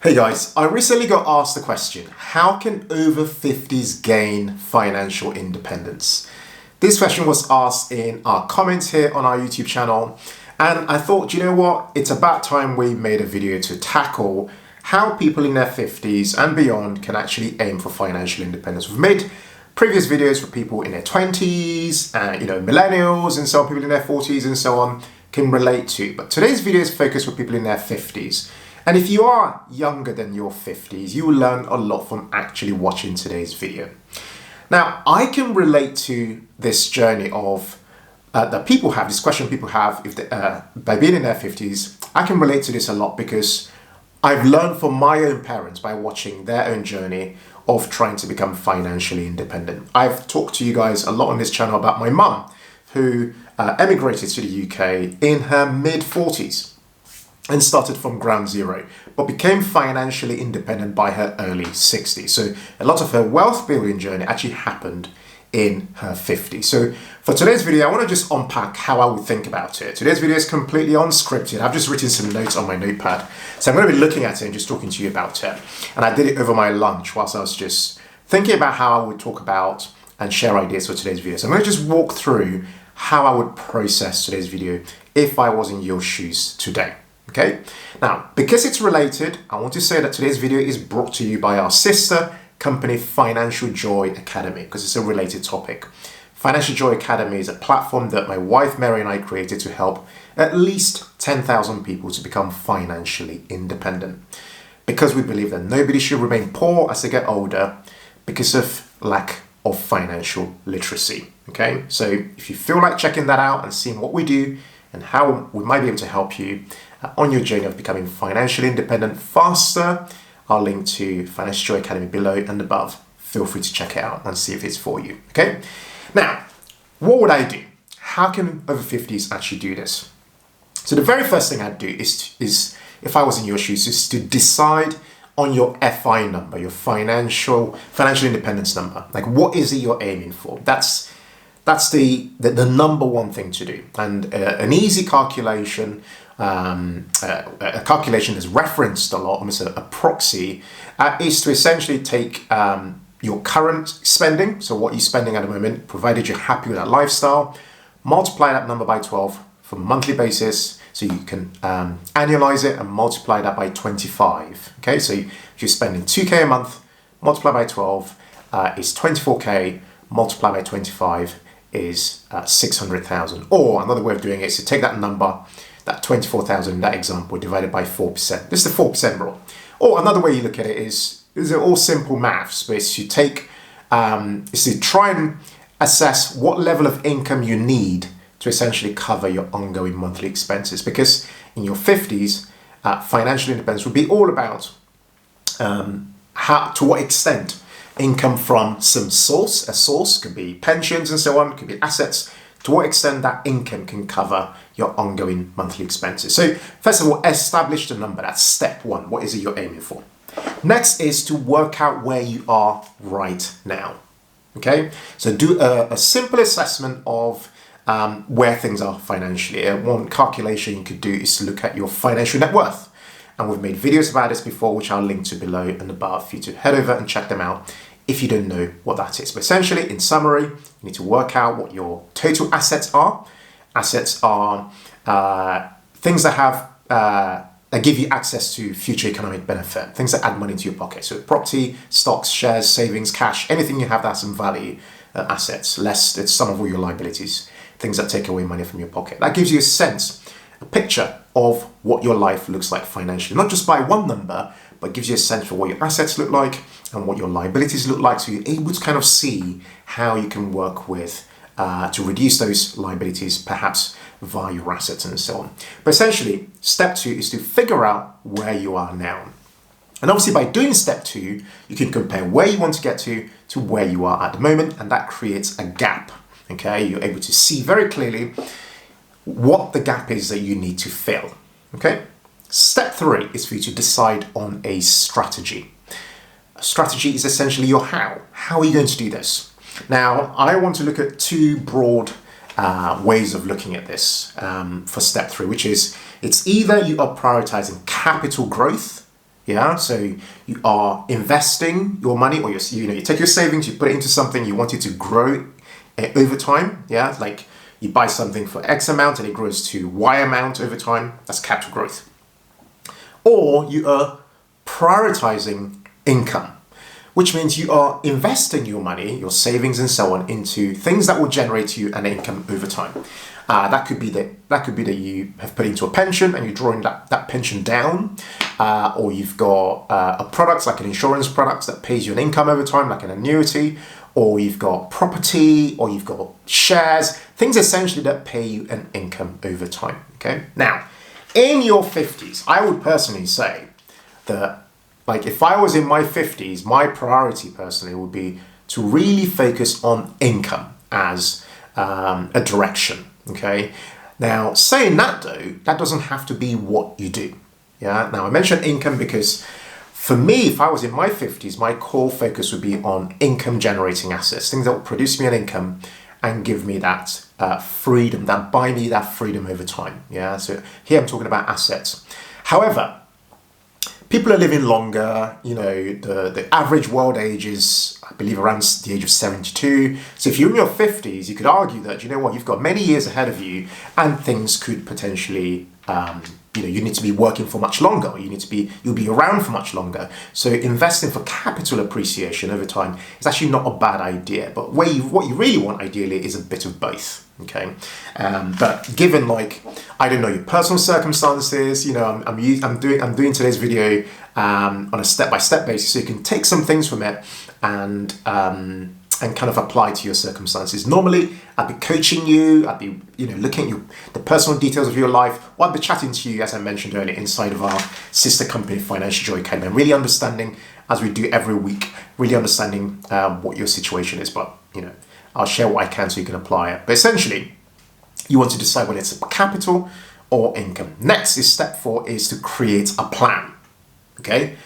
Hey guys, I recently got asked the question, how can over 50s gain financial independence? This question was asked in our comments here on our YouTube channel, and I thought, you know what, it's about time we made a video to tackle how people in their 50s and beyond can actually aim for financial independence. We've made previous videos for people in their 20s, millennials and so on, people in their 40s and so on can relate to, but today's video is focused for people in their 50s. And if you are younger than your 50s, you will learn a lot from actually watching today's video. Now, I can relate to this journey of that people have, this question people have if they, by being in their 50s. I can relate to this a lot because I've learned from my own parents by watching their own journey of trying to become financially independent. I've talked to you guys a lot on this channel about my mum, who emigrated to the UK in her mid-40s. And started from ground zero, but became financially independent by her early 60s. So a lot of her wealth building journey actually happened in her 50s. So for today's video, I want to just unpack how I would think about it. Today's video is completely unscripted. I've just written some notes on my notepad. So I'm going to be looking at it and just talking to you about it. And I did it over my lunch whilst I was just thinking about how I would talk about and share ideas for today's video. So I'm going to just walk through how I would process today's video if I was in your shoes today. Okay, now because it's related, I want to say that today's video is brought to you by our sister company Financial Joy Academy, because it's a related topic. Financial Joy Academy is a platform that my wife Mary and I created to help at least 10,000 people to become financially independent, because we believe that nobody should remain poor as they get older because of lack of financial literacy. Okay, so if you feel like checking that out and seeing what we do and how we might be able to help you on your journey of becoming financially independent faster, I'll link to Financial Joy Academy below and above. Feel free to check it out and see if it's for you. Okay. Now, what would I do? How can over 50s actually do this? So the very first thing I'd do is if I was in your shoes, is to decide on your FI number, your financial independence number. Like, what is it you're aiming for? That's the number one thing to do. And an easy calculation, a calculation that's referenced a lot, almost a proxy, is to essentially take your current spending, so what you're spending at the moment, provided you're happy with that lifestyle, multiply that number by 12 for a monthly basis, so you can annualize it and multiply that by 25. Okay, so if you're spending 2K a month, multiply by 12 is 24K, multiply by 25 is 600,000. Or another way of doing it is to take that number, that 24,000 in that example, divided by 4%. This is the 4% rule. Or another way you look at it is all simple maths, but it's to try and assess what level of income you need to essentially cover your ongoing monthly expenses. Because in your 50s, financial independence would be all about to what extent income from some source, a source could be pensions and so on, could be assets, to what extent that income can cover your ongoing monthly expenses. So first of all, establish the number. That's step one. What is it you're aiming for? Next is to work out where you are right now. Okay, so do a simple assessment of where things are financially. One calculation you could do is to look at your financial net worth. And we've made videos about this before, which I'll link to below and above for you to head over and check them out if you don't know what that is. But essentially, in summary, you need to work out what your total assets are. Assets are things that have that give you access to future economic benefit, things that add money into your pocket. So property, stocks, shares, savings, cash, anything you have that has some value, assets, less it's some of all your liabilities, things that take away money from your pocket. That gives you a sense, a picture of what your life looks like financially, not just by one number, but gives you a sense for what your assets look like and what your liabilities look like, so you're able to kind of see how you can work with to reduce those liabilities, perhaps via your assets and so on. But essentially, step two is to figure out where you are now. And obviously by doing step two, you can compare where you want to get to where you are at the moment, and that creates a gap. Okay, you're able to see very clearly what the gap is that you need to fill. Okay. Step three is for you to decide on a strategy. A strategy is essentially your how. How are you going to do this? Now, I want to look at two broad ways of looking at this for step three, which is it's either you are prioritizing capital growth Yeah, so you are investing your money, or you take your savings, you put it into something you want it to grow over time. Yeah, like you buy something for X amount and it grows to Y amount over time. That's capital growth. Or you are prioritizing income, which means you are investing your money, your savings and so on, into things that will generate you an income over time. That could be that you have put into a pension and you're drawing that pension down, or you've got a product like an insurance product that pays you an income over time, like an annuity, or you've got property, or you've got shares, things essentially that pay you an income over time. Okay. Now, in your 50s, I would personally say that, like, if I was in my 50s, my priority personally would be to really focus on income as a direction. Okay. Now, saying that though, that doesn't have to be what you do. Yeah. Now, I mentioned income because for me, if I was in my 50s, my core focus would be on income generating assets, things that will produce me an income and give me that freedom, that buy me that freedom over time. Yeah. So here I'm talking about assets. However, people are living longer. You know, the average world age is, I believe, around the age of 72. So if you're in your 50s, you could argue that, you know what, you've got many years ahead of you and things could potentially, you need to be working for much longer. You'll be around for much longer. So investing for capital appreciation over time is actually not a bad idea. But what you really want ideally is a bit of both. Okay, but given, like, I don't know, your personal circumstances, you know, I'm doing today's video on a step-by-step basis, so you can take some things from it and kind of apply to your circumstances. Normally, I'd be coaching you, I'd be, looking at the personal details of your life, or I'd be chatting to you, as I mentioned earlier, inside of our sister company, Financial Joy Academy, and really understanding, as we do every week, really understanding what your situation is. But, I'll share what I can so you can apply it. But essentially, you want to decide whether it's capital or income. Next is step 4 is to create a plan. Okay?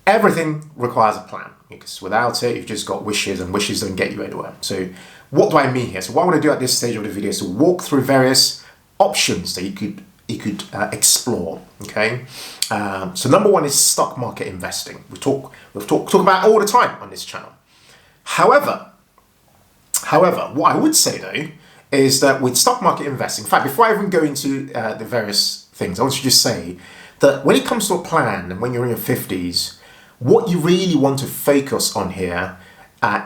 Everything requires a plan, because without it, you've just got wishes, and wishes don't get you anywhere. So what do I mean here? So what I want to do at this stage of the video is to walk through various options that you could explore. Okay? So number 1 is stock market investing. We talk about it all the time on this channel. However, what I would say though is that with stock market investing, in fact, before I even go into the various things, I want to just say that when it comes to a plan and when you're in your 50s, what you really want to focus on here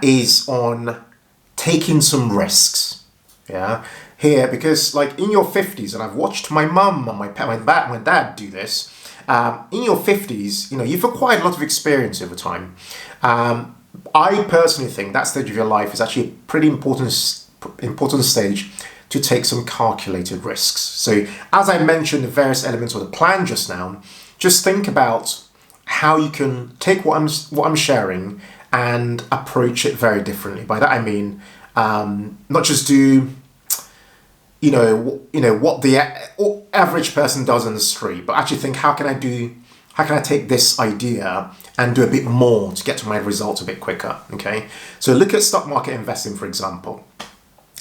is on taking some risks. Yeah, here, because like in your 50s, and I've watched my mum and my dad do this. In your 50s, you've acquired a lot of experience over time. I personally think that stage of your life is actually a pretty important stage to take some calculated risks. So as I mentioned the various elements of the plan just now, just think about how you can take what I'm sharing and approach it very differently. By that I mean, not just do what the average person does on the street, but actually think, how can I take this idea and do a bit more to get to my results a bit quicker. Okay, so look at stock market investing, for example.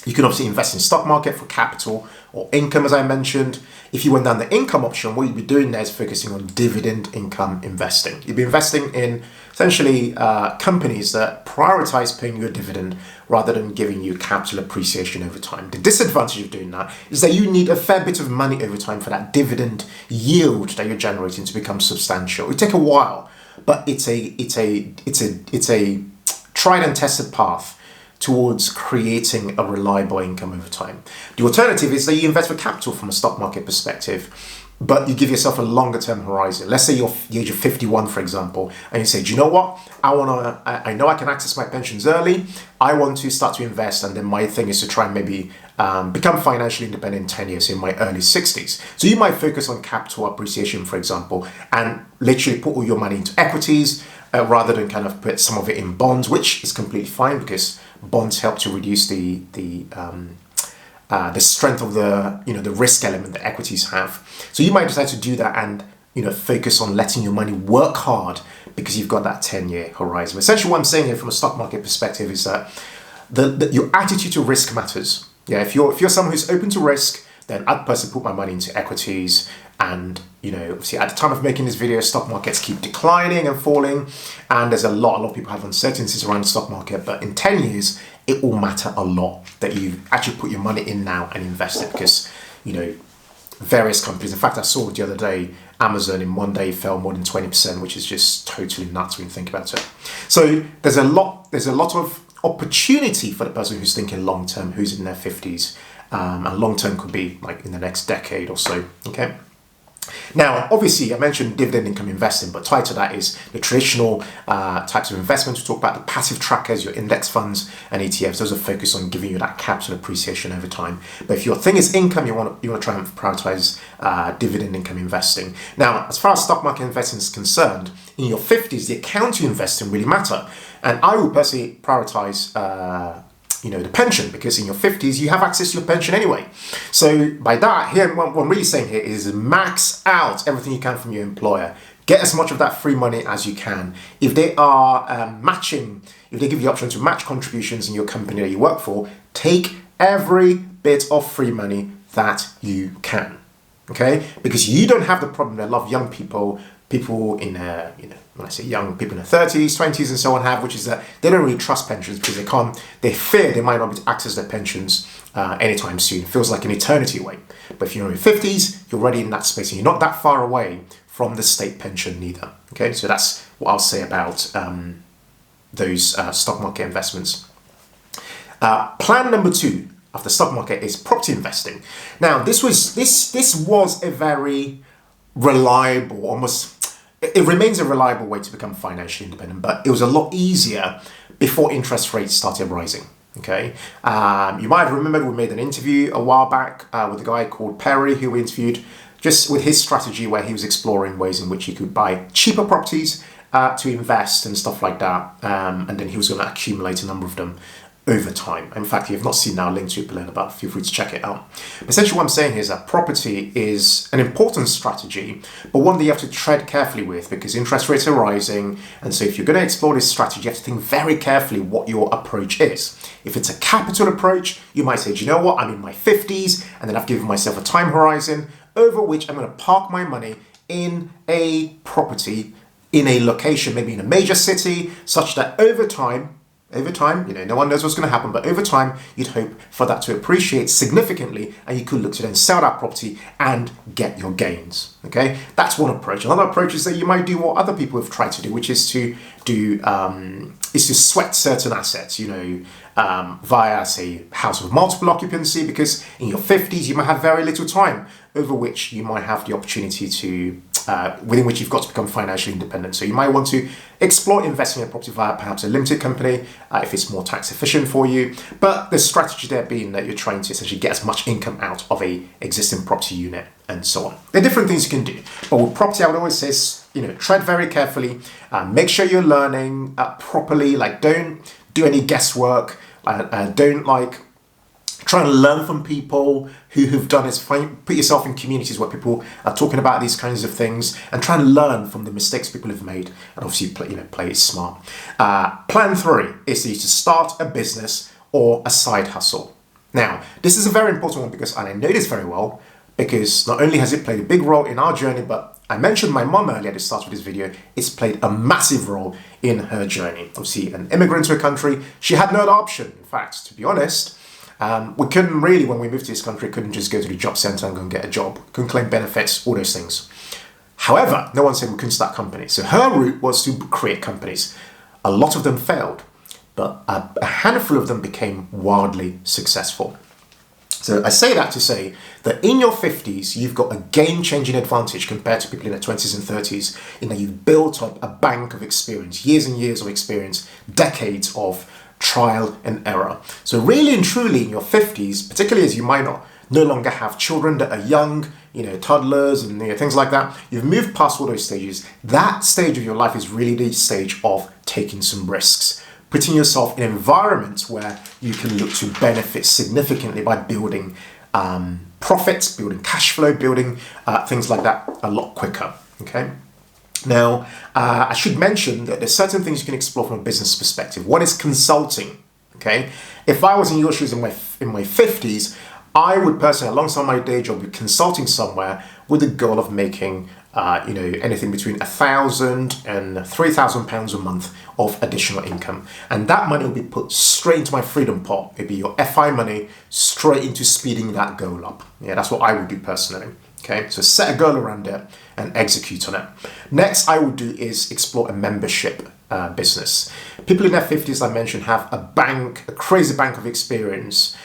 You can obviously invest in stock market for capital or income, as I mentioned. If you went down the income option, what you'd be doing there is focusing on dividend income investing. You'd be investing in essentially companies that prioritize paying you a dividend rather than giving you capital appreciation over time. The disadvantage of doing that is that you need a fair bit of money over time for that dividend yield that you're generating to become substantial. It take a while, but it's a tried and tested path towards creating a reliable income over time. The alternative is that you invest for capital from a stock market perspective, but you give yourself a longer term horizon. Let's say you're the age of 51, for example, and you say, do you know what? I know I can access my pensions early. I want to start to invest, and then my thing is to try and maybe become financially independent in 10 years, in my early 60s. So you might focus on capital appreciation, for example, and literally put all your money into equities rather than kind of put some of it in bonds, which is completely fine because bonds help to reduce the strength of the risk element that equities have. So you might decide to do that and focus on letting your money work hard because you've got that 10-year horizon. Essentially, what I'm saying here from a stock market perspective is that your attitude to risk matters. Yeah, if you're someone who's open to risk, then I'd personally put my money into equities And, obviously at the time of making this video, stock markets keep declining and falling. And there's a lot of people have uncertainties around the stock market. But in 10 years, it will matter a lot that you actually put your money in now and invest it, because, various companies. In fact, I saw the other day, Amazon in one day fell more than 20%, which is just totally nuts when you think about it. So there's a lot of opportunity for the person who's thinking long term, who's in their 50s, and long term could be like in the next decade or so. Okay. Now, obviously, I mentioned dividend income investing, but tied to that is the traditional types of investments. We talk about the passive trackers, your index funds and ETFs. Those are focused on giving you that capital appreciation over time. But if your thing is income, you want to try and prioritize dividend income investing. Now, as far as stock market investing is concerned, in your 50s, the account you invest in really matter. And I would personally prioritize the pension, because in your 50s, you have access to your pension anyway. So by that, here, what I'm really saying here is max out everything you can from your employer. Get as much of that free money as you can. If they are if they give you the option to match contributions in your company that you work for, take every bit of free money that you can. Okay? Because you don't have the problem that a lot of young people in when I say young, people in their 30s, 20s and so on have, which is that they don't really trust pensions because they fear they might not be able to access their pensions anytime soon. It feels like an eternity away. But if you're in your 50s, you're already in that space and you're not that far away from the state pension neither. Okay, so that's what I'll say about those stock market investments. Plan number 2 of the stock market is property investing. Now, this was a very reliable, it remains a reliable way to become financially independent, but it was a lot easier before interest rates started rising. Okay, you might have remembered we made an interview a while back with a guy called Perry, who we interviewed just with his strategy, where he was exploring ways in which he could buy cheaper properties to invest and stuff like that, and then he was going to accumulate a number of them over time. In fact, if you've not seen our link to it below, but feel free to check it out. But essentially what I'm saying is that property is an important strategy, but one that you have to tread carefully with, because interest rates are rising. And so if you're going to explore this strategy, you have to think very carefully what your approach is. If it's a capital approach, you might say, do you know what? I'm in my 50s, and then I've given myself a time horizon over which I'm going to park my money in a property in a location, maybe in a major city, such that over time, no one knows what's going to happen, but over time, you'd hope for that to appreciate significantly, and you could look to then sell that property and get your gains. Okay, that's one approach. Another approach is that you might do what other people have tried to do, which is to sweat certain assets, via, say, house with multiple occupancy, because in your 50s, you might have very little time over which you might have the opportunity to within which you've got to become financially independent. So you might want to explore investing in property via perhaps a limited company if it's more tax efficient for you. But the strategy there being that you're trying to essentially get as much income out of a existing property unit and so on. There are different things you can do. But with property, I would always say, tread very carefully. Make sure you're learning properly. Like, don't do any guesswork. Don't try and learn from people who have done this. Put yourself in communities where people are talking about these kinds of things, and try and learn from the mistakes people have made. And obviously, play it smart. Plan 3 is to start a business or a side hustle. Now, this is a very important one because, and I know this very well, because not only has it played a big role in our journey, but I mentioned my mum earlier at the start of this video. It's played a massive role in her journey. Obviously, an immigrant to a country, she had no other option. In fact, to be honest, we couldn't really, when we moved to this country, couldn't just go to the job centre and go and get a job. Couldn't claim benefits, all those things. However, no one said we couldn't start companies. So her route was to create companies. A lot of them failed, but a handful of them became wildly successful. So I say that to say that in your 50s, you've got a game-changing advantage compared to people in their 20s and 30s, in that you've built up a bank of experience, years and years of experience, decades of trial and error. So really and truly in your 50s, particularly as you might no longer have children that are young, toddlers and things like that, you've moved past all those stages. That stage of your life is really the stage of taking some risks, putting yourself in an environment where you can look to benefit significantly by building profits, building cash flow, building things like that a lot quicker. Okay. Now, I should mention that there's certain things you can explore from a business perspective. One is consulting. Okay, if I was in your shoes in my 50s, I would personally, alongside my day job, be consulting somewhere with the goal of making anything between £1,000 and £3,000 a month of additional income. And that money will be put straight into my freedom pot. It'd be your FI money straight into speeding that goal up. Yeah, that's what I would do personally. Okay, so set a goal around it and execute on it. Next, I would do is explore a membership business. People in their 50s, I mentioned, have a crazy bank of experience.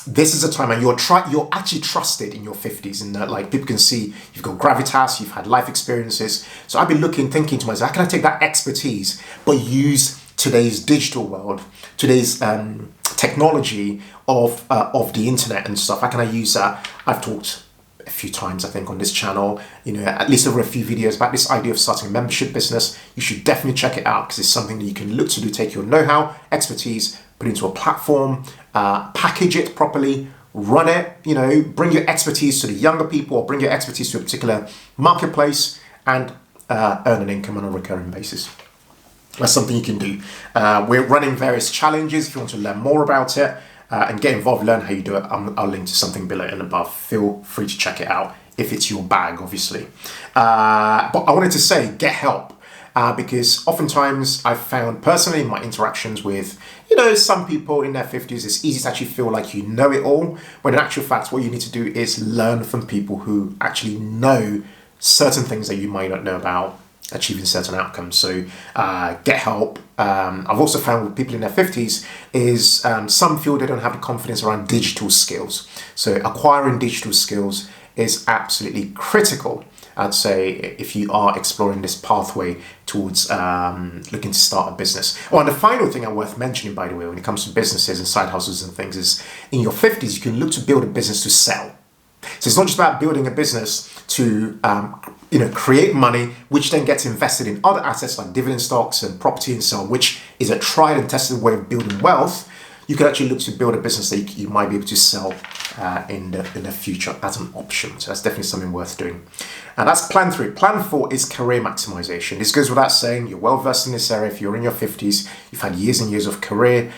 This is a time and you're actually trusted in your 50s, and like people can see you've got gravitas, you've had life experiences. So I've been thinking to myself, how can I take that expertise but use today's digital world, today's technology of the internet and stuff? How can I use that? I've talked a few times, I think, on this channel, at least over a few videos about this idea of starting a membership business. You should definitely check it out because it's something that you can look to do, take your know-how, expertise, put into a platform, package it properly, run it, bring your expertise to the younger people or bring your expertise to a particular marketplace and earn an income on a recurring basis. That's something you can do. We're running various challenges. If you want to learn more about it and get involved, learn how you do it, I'll link to something below and above. Feel free to check it out if it's your bag, obviously. But I wanted to say, get help. Because oftentimes I've found personally in my interactions with, some people in their 50s, it's easy to actually feel like you know it all. When in actual fact, what you need to do is learn from people who actually know certain things that you might not know about achieving certain outcomes. So get help. I've also found with people in their 50s is some feel they don't have the confidence around digital skills. So acquiring digital skills is absolutely critical, I'd say, if you are exploring this pathway towards looking to start a business. Oh, and the final thing worth mentioning, by the way, when it comes to businesses and side hustles and things is in your 50s, you can look to build a business to sell. So it's not just about building a business to create money, which then gets invested in other assets like dividend stocks and property and so on, which is a tried and tested way of building wealth. You can actually look to build a business that you might be able to sell in the future as an option. So that's definitely something worth doing. And that's plan 3. Plan 4 is career maximization. This goes without saying, you're well versed in this area. If you're in your 50s, you've had years and years of career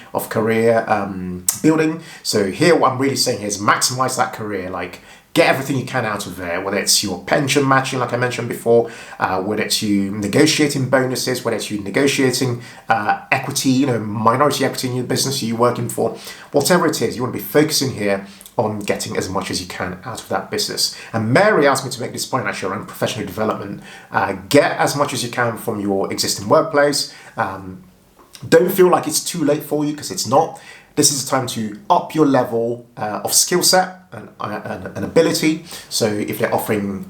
building. So here, what I'm really saying here is maximize that career. Like, get everything you can out of there, whether it's your pension matching, like I mentioned before, whether it's you negotiating bonuses, whether it's you negotiating equity, minority equity in your business you're working for, whatever it is, you want to be focusing here on getting as much as you can out of that business. And Mary asked me to make this point actually around professional development. Get as much as you can from your existing workplace. Don't feel like it's too late for you, because it's not. This is a time to up your level of skill set and ability. So if they're offering,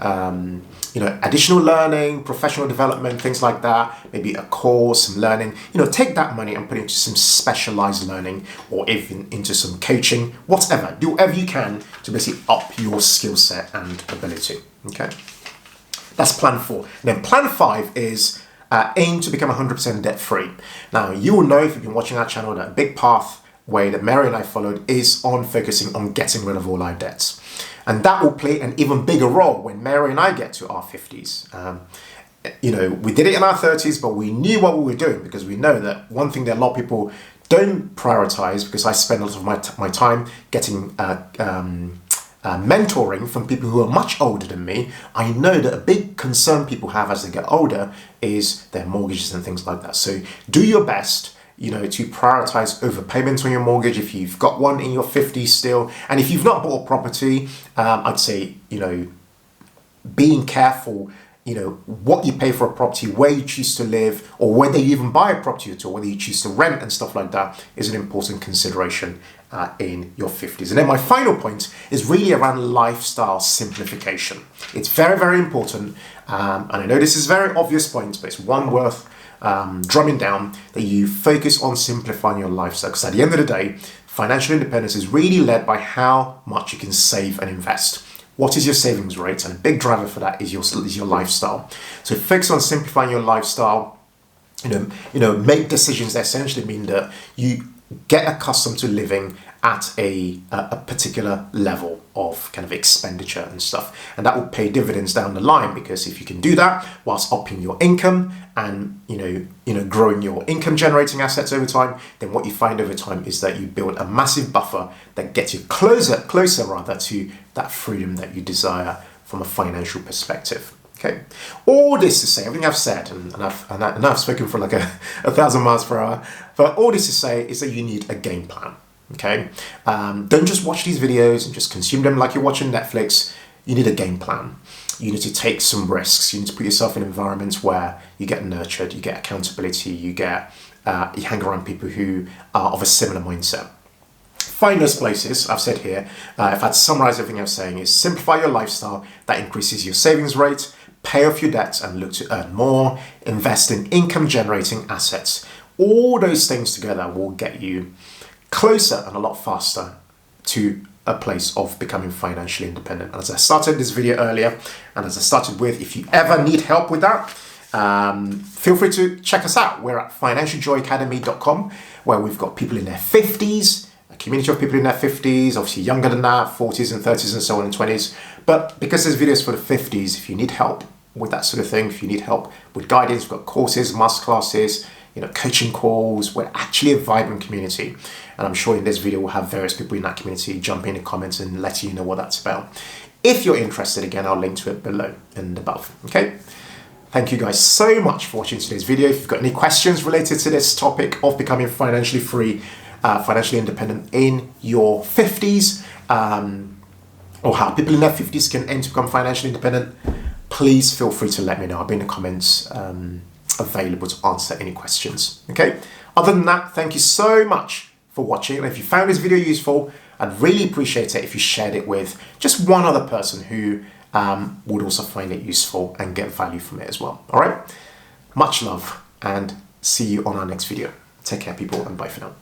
additional learning, professional development, things like that, maybe a course, some learning, take that money and put it into some specialized learning or even into some coaching, whatever. Do whatever you can to basically up your skill set and ability. Okay, that's plan 4. Then plan 5 is aim to become 100% debt free. Now, you will know if you've been watching our channel that a big pathway that Mary and I followed is on focusing on getting rid of all our debts. And that will play an even bigger role when Mary and I get to our 50s. We did it in our 30s, but we knew what we were doing, because we know that one thing that a lot of people don't prioritize, because I spend a lot of my time getting mentoring from people who are much older than me. I know that a big concern people have as they get older is their mortgages and things like that. So do your best to prioritize overpayment on your mortgage if you've got one in your 50s still. And if you've not bought a property, I'd say, being careful, what you pay for a property, where you choose to live, or whether you even buy a property at all, whether you choose to rent and stuff like that is an important consideration in your 50s. And then my final point is really around lifestyle simplification. It's very, very important. And I know this is a very obvious point, but it's one worth drumming down, that you focus on simplifying your lifestyle, because at the end of the day, financial independence is really led by how much you can save and invest. What is your savings rate? And a big driver for that is your lifestyle. So focus on simplifying your lifestyle. Make decisions that essentially mean that you get accustomed to living at a particular level of kind of expenditure and stuff, and that will pay dividends down the line, because if you can do that whilst upping your income and growing your income generating assets over time, then what you find over time is that you build a massive buffer that gets you closer to that freedom that you desire from a financial perspective. Okay, all this to say, everything I've said, and I've spoken for like a 1,000 miles per hour, but all this to say is that you need a game plan. Okay, don't just watch these videos and just consume them like you're watching Netflix. You need a game plan. You need to take some risks. You need to put yourself in environments where you get nurtured, you get accountability, you hang around people who are of a similar mindset. Find those places. I've said here, if I had to summarize everything I'm saying, is simplify your lifestyle that increases your savings rate, pay off your debts and look to earn more, invest in income generating assets. All those things together will get you closer and a lot faster to a place of becoming financially independent. And as I started this video earlier, and as I started with, if you ever need help with that, feel free to check us out. We're at financialjoyacademy.com, where we've got people in their 50s, a community of people in their 50s, obviously younger than that, 40s and 30s and so on, and 20s. But because this video is for the 50s, if you need help with that sort of thing, if you need help with guidance, we've got courses, masterclasses, coaching calls. We're actually a vibrant community. And I'm sure in this video, we'll have various people in that community jump in the comments and let you know what that's about. If you're interested, again, I'll link to it below and above. Okay. Thank you guys so much for watching today's video. If you've got any questions related to this topic of becoming financially free, financially independent in your 50s, or how people in their 50s can aim to become financially independent, please feel free to let me know. I'll be in the comments available to answer any questions. Okay. Other than that, thank you so much for watching. And if you found this video useful, I'd really appreciate it if you shared it with just one other person who would also find it useful and get value from it as well. All right. Much love and see you on our next video. Take care, people, and bye for now.